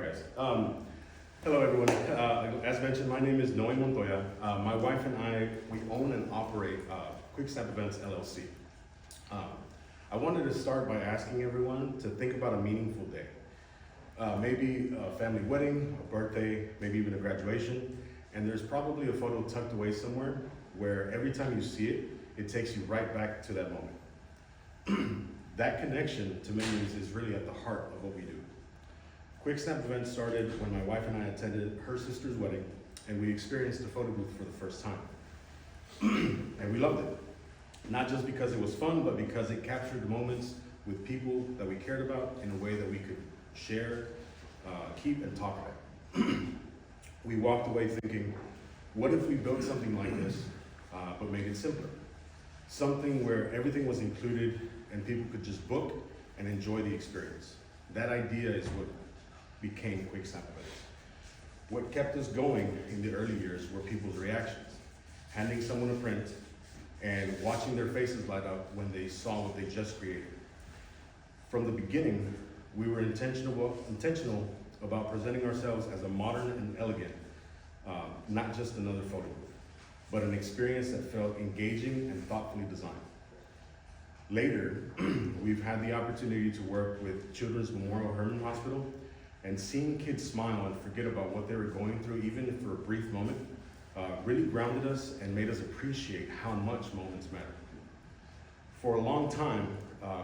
guys. Hello, everyone. As mentioned, my name is Montoya. My wife and I, we own and operate Quick Snap Events LLC. I wanted to start by asking everyone to think about a meaningful day. Maybe a family wedding, a birthday, maybe even a graduation. And there's probably a photo tucked away somewhere where every time you see it, it takes you right back to that moment. That connection to memories is really at the heart of what we do. Quick Snap Events started when my wife and I attended her sister's wedding, and we experienced a photo booth for the first time. And we loved it. Not just because it was fun, but because it captured moments with people that we cared about in a way that we could share, keep, and talk about. We walked away thinking, what if we built something like this, but made it simpler? Something where everything was included and people could just book and enjoy the experience. That idea is what became Quick Snap Events. What kept us going in the early years were people's reactions. Handing someone a print and watching their faces light up when they saw what they just created. From the beginning, we were intentional about presenting ourselves as a modern and elegant, not just another photo booth, but an experience that felt engaging and thoughtfully designed. Later, we've had the opportunity to work with Children's Memorial Hermann Hospital, and seeing kids smile and forget about what they were going through, even if for a brief moment, really grounded us and made us appreciate how much moments matter. For a long time,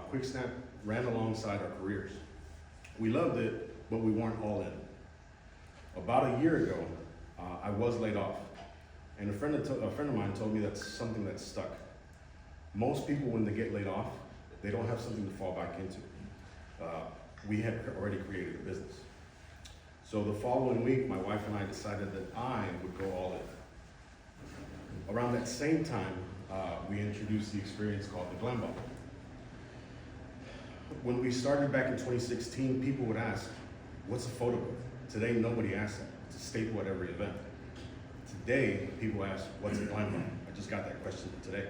Quick Snap ran alongside our careers. We loved it, but we weren't all in. About a year ago, I was laid off, and a friend of mine told me that's something that stuck. Most people, when they get laid off, they don't have something to fall back into. We had already created a business. So the following week, my wife and I decided that I would go all in. Around that same time, we introduced the experience called the Glam Ball. When we started back in 2016, people would ask, what's a photo booth? Today, nobody asks that. It's a staple at every event. Today, people ask, what's a Glam Ball? I just got that question today.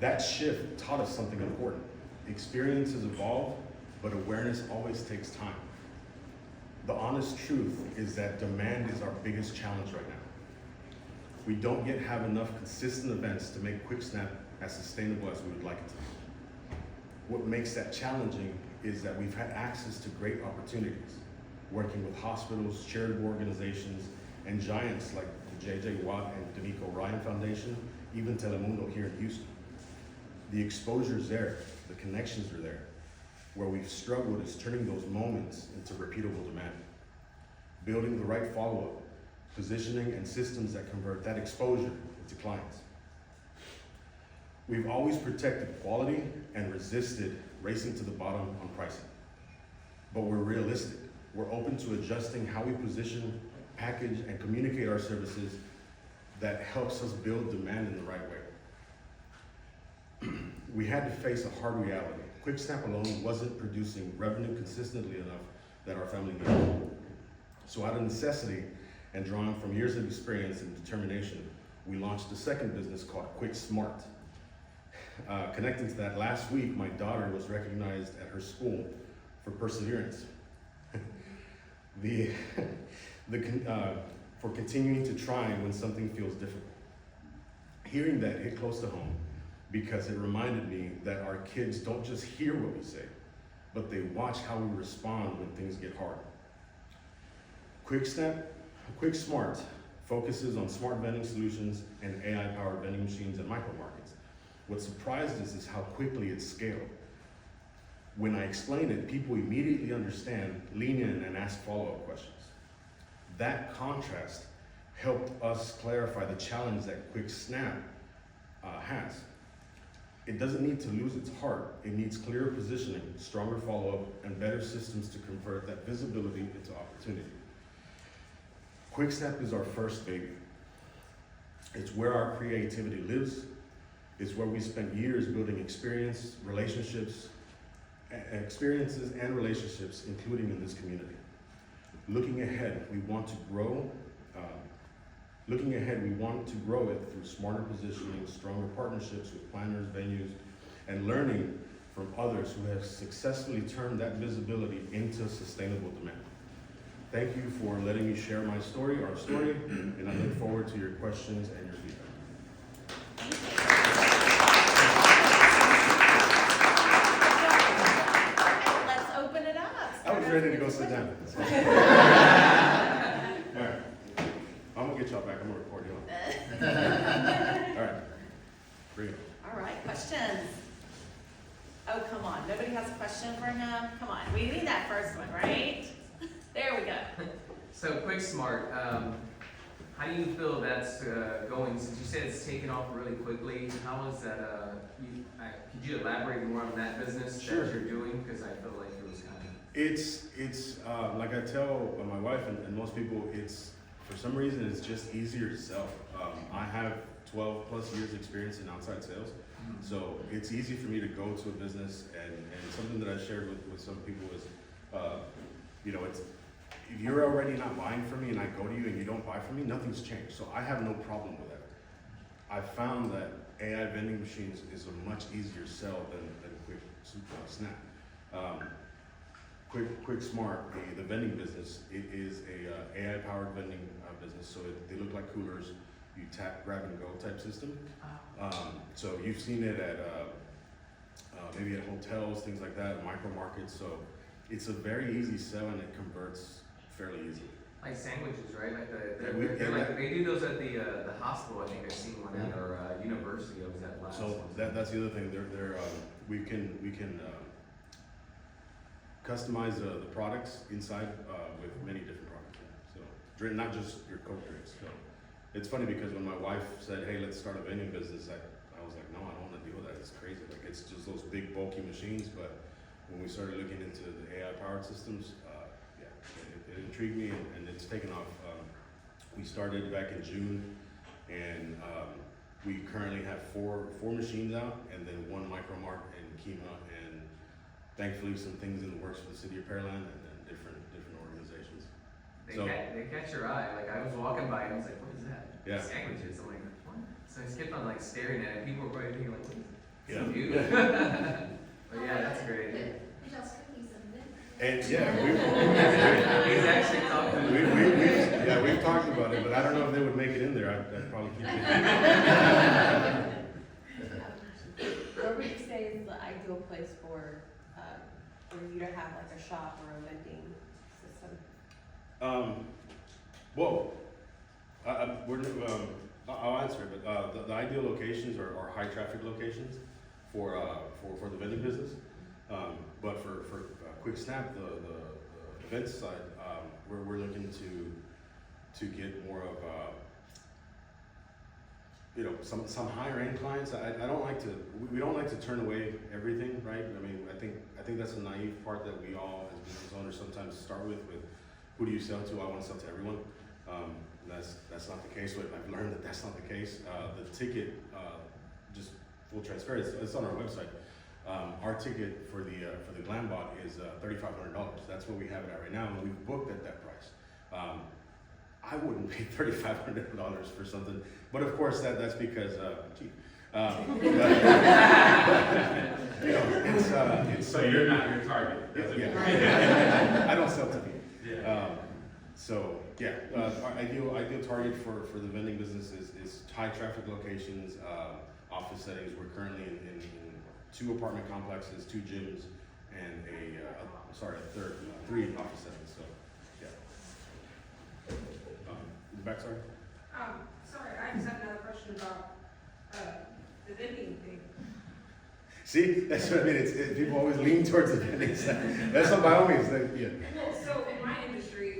That shift taught us something important. Experiences evolve, but awareness always takes time. The honest truth is that demand is our biggest challenge right now. We don't yet have enough consistent events to make Quick Snap as sustainable as we would like it to be. What makes that challenging is that we've had access to great opportunities, working with hospitals, charitable organizations, and giants like the J.J. Watt and Danico Ryan Foundation, even Telemundo here in Houston. The exposure's there, the connections are there. Where we've struggled is turning those moments into repeatable demand. Building the right follow-up, positioning and systems that convert that exposure into clients. We've always protected quality and resisted racing to the bottom on pricing. But we're realistic. We're open to adjusting how we position, package, and communicate our services that helps us build demand in the right way. We had to face a hard reality. Quick Snap alone wasn't producing revenue consistently enough that our family needed. So out of necessity and drawing from years of experience and determination, we launched a second business called Quick Smart. Connecting to that, last week, my daughter was recognized at her school for perseverance. For continuing to try when something feels difficult. Hearing that hit close to home, because it reminded me that our kids don't just hear what we say, but they watch how we respond when things get hard. Quick Smart focuses on smart vending solutions and AI-powered vending machines and micro markets. What surprised us is how quickly it scaled. When I explain it, people immediately understand, lean in, and ask follow-up questions. That contrast helped us clarify the challenge that Quick Snap has. It doesn't need to lose its heart. It needs clearer positioning, stronger follow-up, and better systems to convert that visibility into opportunity. Quick Snap is our first baby. It's where our creativity lives. It's where we spent years building experiences and relationships, including in this community. Looking ahead, we want to grow it through smarter positioning, stronger partnerships with planners, venues, and learning from others who have successfully turned that visibility into sustainable demand. thank you for letting me share my story, our story, and I look forward to your questions and your feedback. Let's open it up. I was ready to go sit down. All right. I'm gonna get y'all back. I'm gonna record you. All right. Bring it. All right, questions? Oh, come on. Nobody has a question for him? Come on. We need that first one, right? There we go. So Quick Smart, how do you feel that's going? Since you said it's taken off really quickly, how is that? Could you elaborate more on that business Sure. that you're doing? Because I feel like it was kind of. It's like I tell my wife and most people, it's for some reason it's just easier to sell. I have 12 plus years experience in outside sales, so it's easy for me to go to a business and something that I shared with some people is, it's if you're already not buying from me and I go to you and you don't buy from me, nothing's changed. So I have no problem with that. I found that AI vending machines is a much easier sell than Quick Snap. Quick Smart, the vending business, it is a AI powered vending business. So they look like coolers. You tap, grab and go type system. So you've seen it at maybe at hotels, things like that, micro markets. So it's a very easy sell and it converts fairly easily. Like sandwiches, right? Like They do those at the hospital. I think I've seen one at our university. I was at last. So that's the other thing. We can customize the products inside with many different products. So not just your Coke drinks. So it's funny because when my wife said, "Hey, let's start a vending business," I was like, "No, I don't want to deal with that. It's crazy. Like it's just those big bulky machines." But when we started looking into the AI powered systems, it intrigued me and it's taken off. We started back in June, and we currently have four machines out, and then one micro mart in Kima, and thankfully some things in the works for the city of Pearland and then different organizations. They catch your eye. Like I was walking by and I was like, "What is that?" Yeah. Sandwiches. I'm like, "What?" So I kept on like staring at it. People were probably thinking like, "What is it?" Yeah. It's new. But yeah, that's great. And He's actually talking. we've talked about it, but I don't know if they would make it in there. I'd probably keep it. Where would you say is the ideal place for you to have like a shop or a vending system? I'll answer it, but the ideal locations are high traffic locations for the vending business. But for Quick Snap, the event side, we're looking to get more of some higher end clients. I don't like to we don't like to turn away everything, right? I mean, I think that's a naive part that we all as business owners sometimes start with who do you sell to? I want to sell to everyone. That's not the case. I've learned that that's not the case. The ticket, just full transparency, it's on our website. Our ticket for the GlamBot is $3,500. That's what we have it at right now, and we've booked at that price. I wouldn't pay $3,500 for something, but of course that's because cheap. So you're not your target. Yeah. I don't sell to people. Our ideal target for the vending business is high traffic locations, office settings. We're currently in 2 apartment complexes, 2 gyms, and three office settings. So, yeah. In the back, sorry. Sorry, I just have another question about the vending thing. See, that's what I mean. People always lean towards the vending side. That's not by all means. Yeah. Well, so in my industry,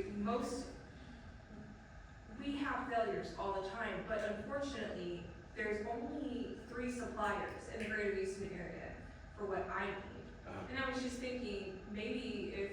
we have failures all the time, but unfortunately, there's only 3 suppliers in the greater Houston area for what I need. And I was just thinking, maybe if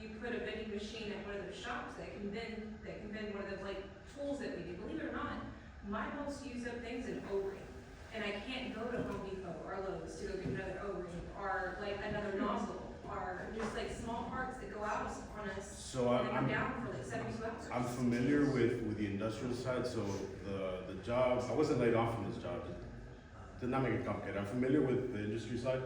you put a vending machine at one of those shops that can vend one of those like tools that we do. Believe it or not, my most used up things an O-ring. And I can't go to Home Depot or Lowe's to go get another O-ring or like another nozzle or just like small parts that go out on us. So I'm down for like 72 hours. I'm familiar with the industrial side. So the job, I wasn't laid off from this job. Did not make it complicated. I'm familiar with the industry side.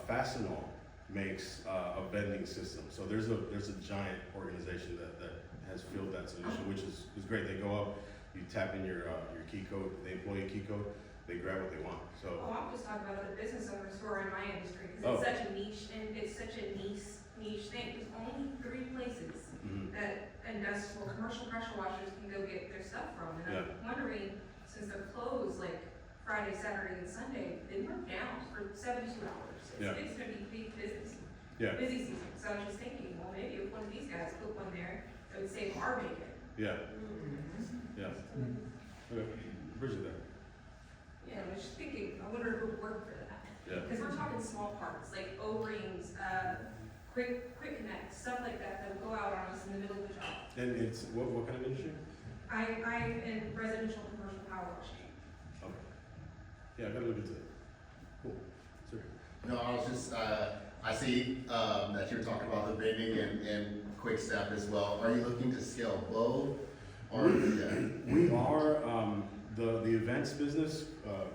Fastenal makes a vending system. So there's a giant organization that has filled that solution, which is great. They go up, you tap in your key code, the employee key code, they grab what they want. So Oh, I'm just talking about other business owners who are in my industry, Oh. because it's such a niche, and it's such a niche thing. There's only 3 places that industrial, commercial pressure washers can go get their stuff from. And I'm wondering, since they're closed like Friday, Saturday, and Sunday, they were down for 72 hours. Yeah. It's gonna be peak business, yeah, busy season. So I was just thinking, well, maybe if one of these guys put one there, it would save our bacon. yeah, yeah. Okay, Bridget there. Yeah, I was just thinking, I wonder who would work for that. Yeah, Because we're talking small parts, like O-rings, quick connects, stuff like that, that will go out on us in the middle of the job. and it's what kind of industry? I'm in residential commercial power washing. Okay. Yeah, I gotta look into that. Cool. Sir. No, I was just, I see, that you're talking about the vending and quick step as well. Are you looking to scale both? Or, yeah? We are, the events business,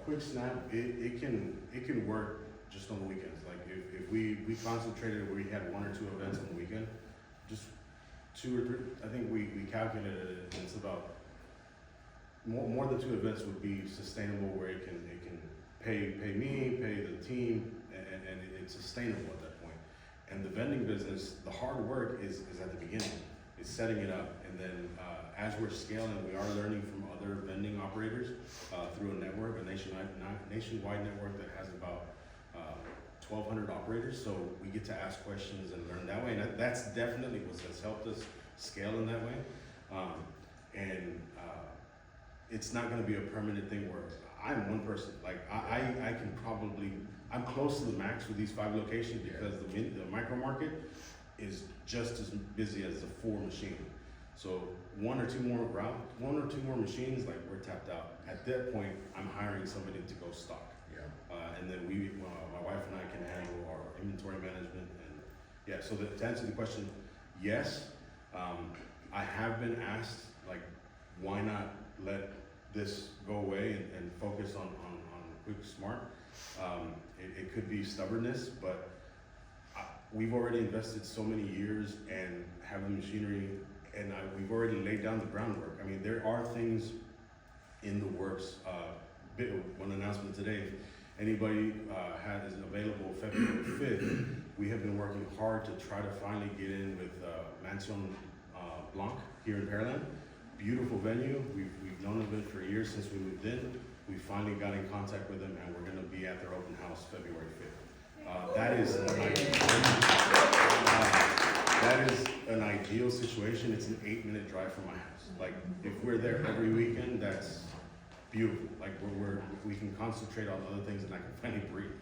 Quick Snap, it can work just on the weekends. Like if we concentrated, we had 1 or 2 events on the weekend, just 2 or 3, I think we calculated it, and it's about, more than 2 events would be sustainable where it can pay me, pay the team, and it's sustainable at that point. And the vending business, the hard work is at the beginning. It's setting it up, and then as we're scaling, we are learning from other vending operators through a network, a nationwide network that has about 1,200 operators. So we get to ask questions and learn that way, and that's definitely what has helped us scale in that way. It's not going to be a permanent thing where I'm one person. Like I can probably, I'm close to the max with these 5 locations because the micro market is just as busy as the 4 machine. So 1 or 2 more machines, like we're tapped out. At that point, I'm hiring somebody to go stock. Yeah. And then my wife and I can handle our inventory management. And yeah, so to answer the question, yes, I have been asked, like, why not let this go away and focus on Quick Smart? It could be stubbornness, but we've already invested so many years and have the machinery, and we've already laid down the groundwork. I mean, there are things in the works. One announcement today, if anybody is available February 5th, we have been working hard to try to finally get in with Mansion Blanc here in Pearland. Beautiful venue. We've known of it for years since we moved in. We finally got in contact with them, and we're going to be at their open house February 5th. That is an ideal situation. It's an 8-minute drive from my house. Like, if we're there every weekend, that's beautiful. Like, we can concentrate on other things, and I can finally breathe.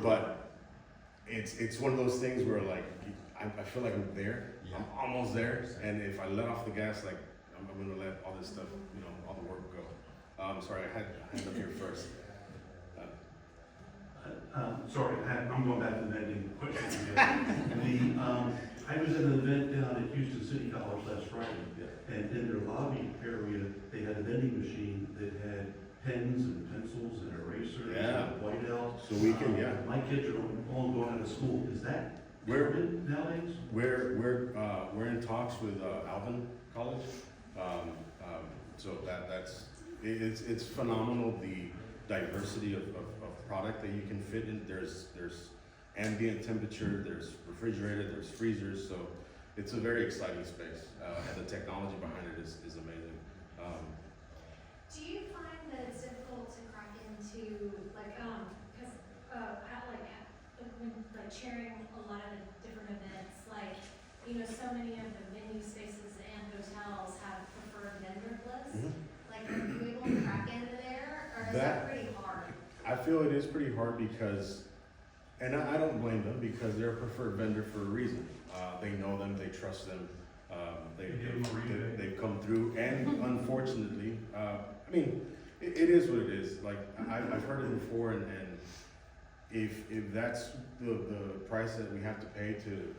But it's one of those things where, like, I feel like I'm there. Yeah. I'm almost there, and if I let off the gas, like, I'm gonna let all this stuff, all the work go. Sorry, I had up here first. Sorry, I'm going back to the vending quickly. I was at an event down at Houston City College last Friday, and in their lobby area, they had a vending machine that had pens and pencils and erasers and whiteouts. So we can, My kids are all going out of school. Is that common nowadays? We're in talks with Alvin College. So it's phenomenal, the diversity of product that you can fit in. There's ambient temperature, there's refrigerated, there's freezers, so it's a very exciting space, and the technology behind it is amazing. Do you find that it's difficult to crack into, because when chairing a lot of the different events, so many of the venue spaces and hotels have preferred vendor lists. Like, are you able to crack into there, or is that pretty hard? I feel it is pretty hard because, and I don't blame them, because they're a preferred vendor for a reason. They know them, they trust them, they've come through, and unfortunately, it is what it is. Like, I've heard it before, and if that's the price that we have to pay to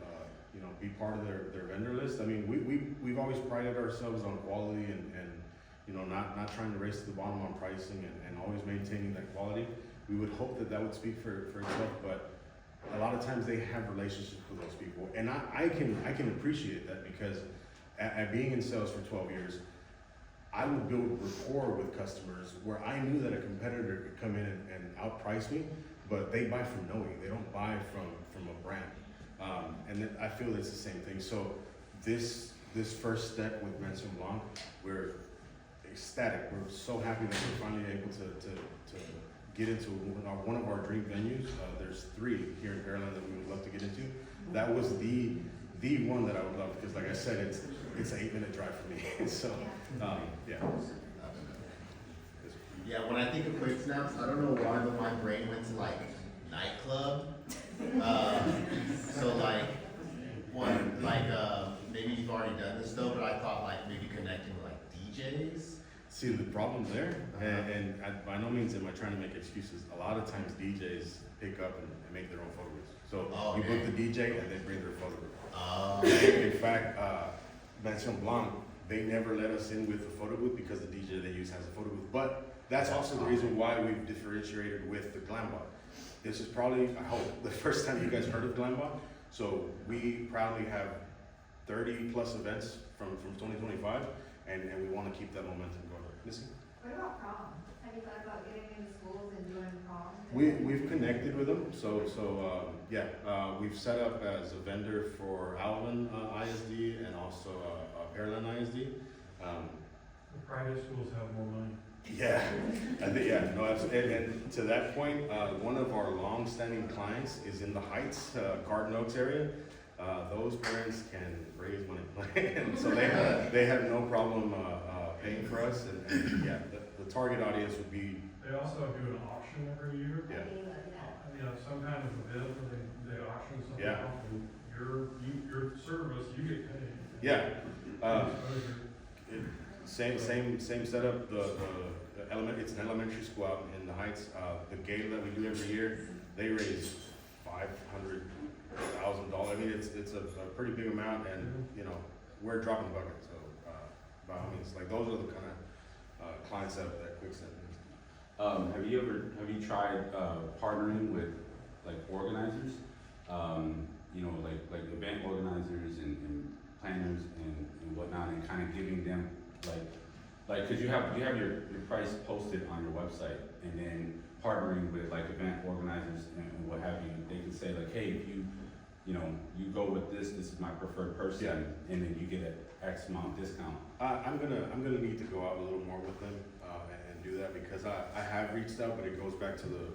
be part of their vendor list, we've always prided ourselves on quality and not trying to race to the bottom on pricing and always maintaining that quality. We would hope that would speak for itself, but a lot of times they have relationships with those people, and I can appreciate that because at being in sales for 12 years, I would build rapport with customers where I knew that a competitor could come in and outprice me, but they buy from knowing, they don't buy from a brand. I feel it's the same thing. So this first step with Mention Blanc, we're ecstatic. We're so happy that we're finally able to get into one of our dream venues. There's 3 here in Pearland that we would love to get into. That was the one that I would love because, like I said, it's an 8-minute drive for me. So yeah. Yeah, when I think of quick snaps, I don't know why, but my brain went to like nightclub. So like maybe you've already done this though, but I thought like maybe connecting with like DJs. See, the problem there, and by no means am I trying to make excuses. A lot of times DJs pick up and make their own photo booths. So you book the DJ and they bring their photo booth. In fact, Mention Blanc, they never let us in with a photo booth because the DJ they use has a photo booth. But that's also the reason why we've differentiated with the Glam Bar. This is probably, I hope, the first time you guys heard of Glam Bar. So we proudly have 30 plus events from 2025, and we want to keep that momentum going. Missy? What about prom? Have you thought about getting into schools and doing prom? We've connected with them, we've set up as a vendor for Alvin ISD and also Pearland ISD. The private schools have more money. Yeah, I think, no, absolutely. And to that point, one of our long-standing clients is in the Heights, Garden Oaks area. Those parents can raise money, and so they have no problem paying for us. And yeah, the target audience would be. They also do an auction every year. Yeah. Some kind of event where they auction something Yeah. off, and your service, you get paid. Yeah. Same setup. The it's an elementary school out in the Heights. The gala that we do every year, they raise $500,000. I mean, it's a pretty big amount, and we're dropping the bucket. So by all means, like those are the kind of clients that Quickstep is. Have you tried partnering with like organizers? Like event organizers and planners and whatnot, and kind of giving them like cause you have your price posted on your website, and then partnering with like event organizers and what have you. They can say like, hey, if you go with this is my preferred person, and then you get an X amount discount. I'm gonna need to go out a little more with them and do that, because I have reached out, but it goes back to the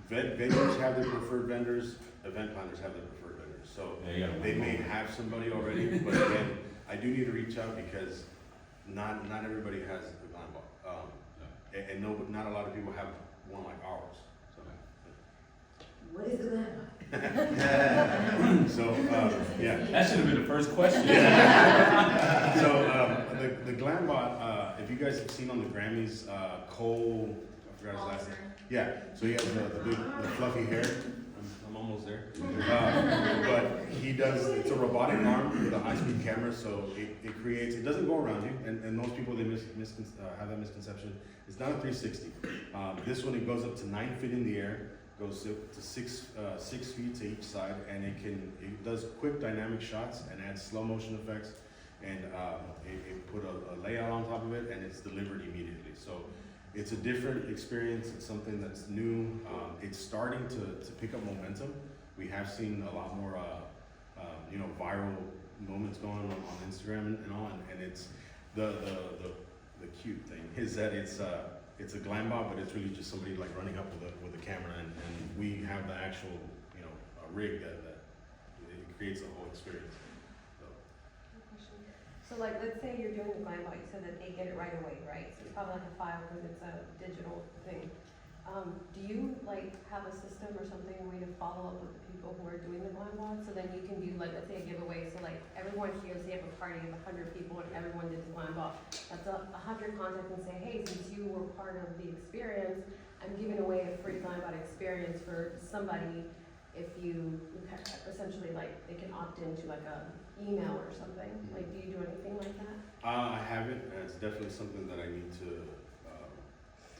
vendors have their preferred vendors, event planners have their preferred vendors. So they may have somebody already, but again, I do need to reach out because not everybody has a Glam Bar, and not a lot of people have one like ours. So. What is the Glam Bar? So yeah. That should have been the first question. So the Glam Bar, if you guys have seen on the Grammys, Cole, I forgot his last name. Yeah, so he has the fluffy hair. I'm almost there. But he does, it's a robotic arm with a high-speed camera, so it doesn't go around you, and most people they have that misconception. It's not a 360. This one, it goes up to 9 feet in the air, goes to 6 feet to each side, and it does quick dynamic shots and adds slow motion effects, and it put a layout on top of it, and it's delivered immediately. So it's a different experience. It's something that's new. It's starting to pick up momentum. We have seen a lot more viral moments going on Instagram and all, and it's the cute thing is that it's a Glam Bar, but it's really just somebody like running up with a camera, and we have the actual rig that it creates a whole experience. So like, let's say you're doing the Glam Bar, you said that they get it right away, right? So it's probably like a file because it's a digital thing. Do you like have a system or something, a way to follow up with the people who are doing the Glam Bar? So then you can do like, let's say a giveaway, so like everyone here, say you have a party of 100 people and everyone did the Glam Bar. That's 100 contact and say, hey, since you were part of the experience, I'm giving away a free Glam Bar experience for somebody. If you essentially like, they can opt into like a email or something. Like, do you do anything like that? I haven't, and it's definitely something that I need to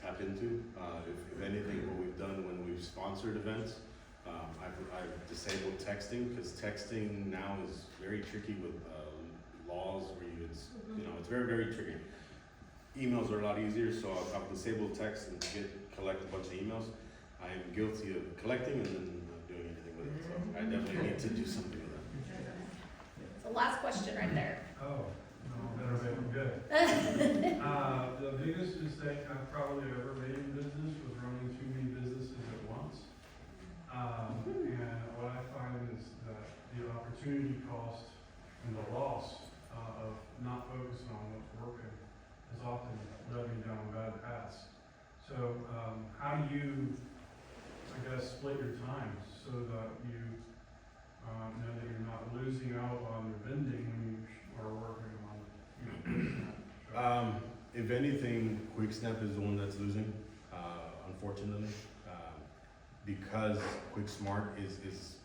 tap into. If anything, what we've done when we've sponsored events, I I've disabled texting, because texting now is very tricky with laws where it's very, very tricky. Emails are a lot easier, so I've disabled text and collect a bunch of emails. I am guilty of collecting and then not doing anything with it, so I definitely need to do something with that. So last question right there. Oh, no, better make them good. The biggest mistake I've probably ever made in business was running too many businesses at once. And what I find is that the opportunity cost and the loss of not focusing on what's working has often led me down bad paths. So, how do you, I guess, split your time so that you know that you're not losing out on your vending when you are working on, If anything, QuickSnap is the one that's losing, unfortunately, because QuickSmart is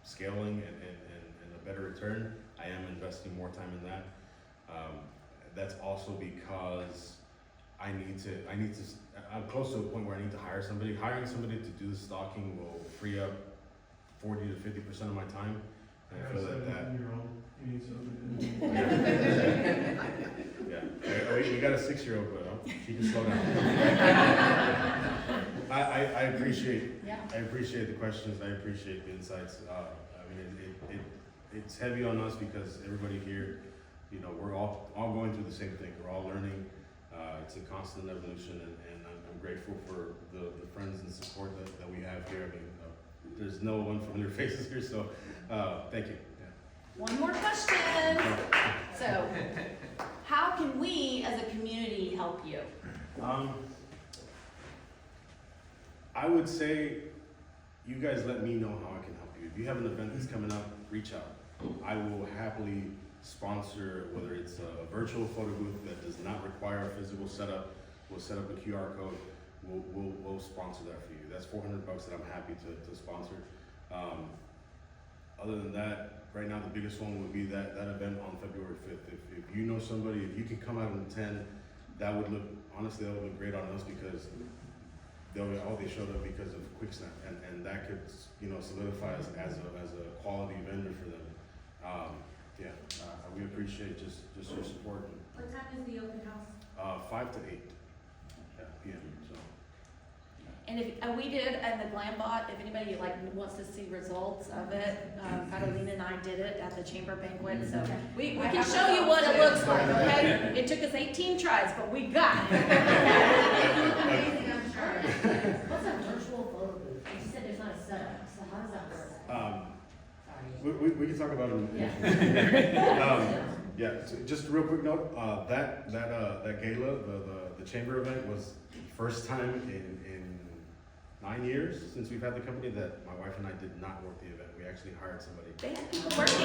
scaling and a better return. I am investing more time in that. That's also because I'm close to a point where I need to hire somebody. Hiring somebody to do the stocking will free up 40 to 50% of my time. And I feel that you need something. Yeah, we got a 6-year-old, but she can slow down. I appreciate the questions. I appreciate the insights. It's heavy on us because everybody here, we're all going through the same thing. We're all learning. It's a constant evolution, and I'm grateful for the friends and support that we have here. There's no unfamiliar faces here, so thank you. Yeah. One more question. So, how can we as a community help you? I would say you guys let me know how I can help you. If you have an event that's coming up, reach out. I will happily sponsor, whether it's a virtual photo booth that does not require a physical setup. We'll set up a QR code. We'll sponsor that for you. That's $400 that I'm happy to sponsor. Other than that, right now the biggest one would be that event on February 5th. If you know somebody, if you can come out and attend, that would look great on us, because they showed up because of QuickSnap, and that could solidify us as a quality vendor for them. We appreciate just your support. What time is the open house? 5 to 8 p.m. So. And if we did, and the GlamBot, if anybody wants to see results of it, Catalina and I did it at the chamber banquet, so we can show you what it looks like, okay? It took us 18 tries, but we got it. What's a virtual photo booth? You said there's not a setup, so how does that work? We can talk about it in so just a real quick note, that gala, the chamber event, was the first time in 9 years since we've had the company that my wife and I did not work the event. We actually hired somebody. They had people working.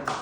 They-